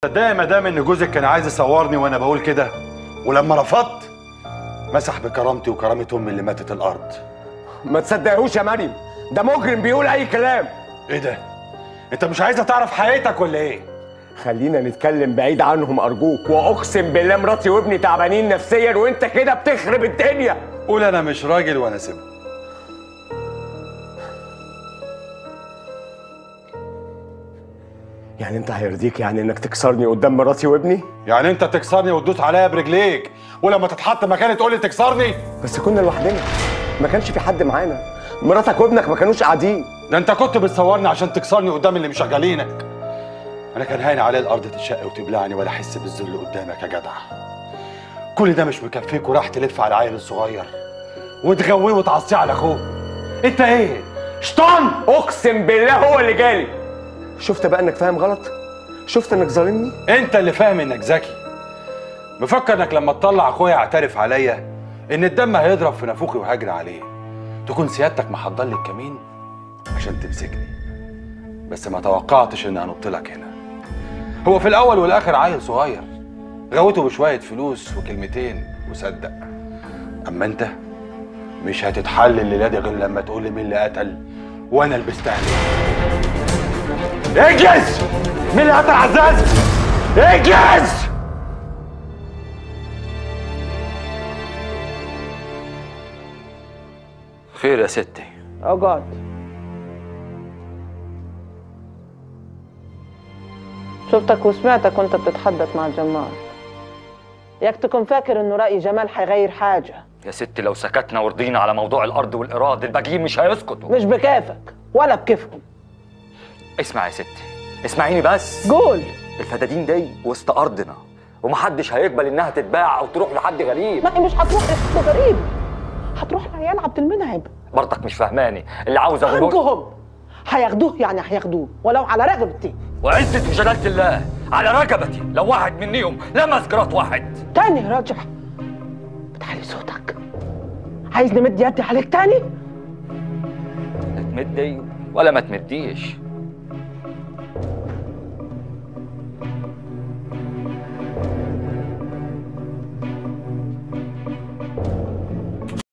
صدقني ما دام ان جوزك كان عايز يصورني وانا بقول كده، ولما رفضت مسح بكرامتي وكرامه امي اللي ماتت الارض. ما تصدقهوش يا مريم، ده مجرم بيقول اي كلام. ايه ده؟ انت مش عايزه تعرف حقيقتك ولا ايه؟ خلينا نتكلم بعيد عنهم ارجوك، واقسم بالله مراتي وابني تعبانين نفسيا وانت كده بتخرب الدنيا. قول انا مش راجل وانا سيبه. يعني انت هيرضيك يعني انك تكسرني قدام مراتي وابني؟ يعني انت تكسرني وتدوس عليا برجليك ولما تتحط مكاني تقول لي تكسرني؟ بس كنا لوحدنا، ما كانش في حد معانا، مراتك وابنك ما كانوش قاعدين. ده انت كنت بتصورني عشان تكسرني قدام اللي مشغلينك. انا كان هاين عليه الارض تتشق وتبلعني ولا احس بالذل قدامك يا جدع. كل ده مش مكفيك وراح تلف على العيل الصغير وتغويه وتعصيه على اخوه. انت ايه؟ شيطان؟ اقسم بالله هو اللي جالي. شفت بقى انك فاهم غلط؟ شفت انك ظالمني؟ انت اللي فاهم انك ذكي. مفكر انك لما تطلع اخويا يعترف عليا ان الدم هيضرب في نافوخي وهجري عليه تكون سيادتك محضر لي الكمين عشان تمسكني. بس ما توقعتش اني انط لك هنا. هو في الاول والاخر عيل صغير غوته بشويه فلوس وكلمتين وصدق. اما انت مش هتتحل الليله دي غير لما تقول لي مين اللي قتل وانا لبستها ليه. اجلس! مين اللي قتل عزاز؟ اجلس! خير يا ستي. اقعد. شفتك وسمعتك وانت بتتحدث مع جمال. ياك تكون فاكر انه رأي جمال حيغير حاجة. يا ستي لو سكتنا ورضينا على موضوع الارض والايراد الباقيين مش هيسكتوا. مش بكيفك ولا بكيفهم. اسمع يا ستي، اسمعيني بس. قول. الفدادين دي وسط ارضنا ومحدش هيقبل انها تتباع او تروح لحد غريب. ما هي مش هتروح لحد غريب، هتروح لعيال عبد المنعم. برضك مش فهماني اللي عاوز اقوله. حقهم هياخدوه، يعني هياخدوه ولو على رقبتي. وعزة وجلالة الله على رقبتي لو واحد منيهم لمس جرات واحد. تاني راجع بتعلي صوتك. عايز نمد يدي عليك تاني؟ لا تمدي ولا ما تمديش.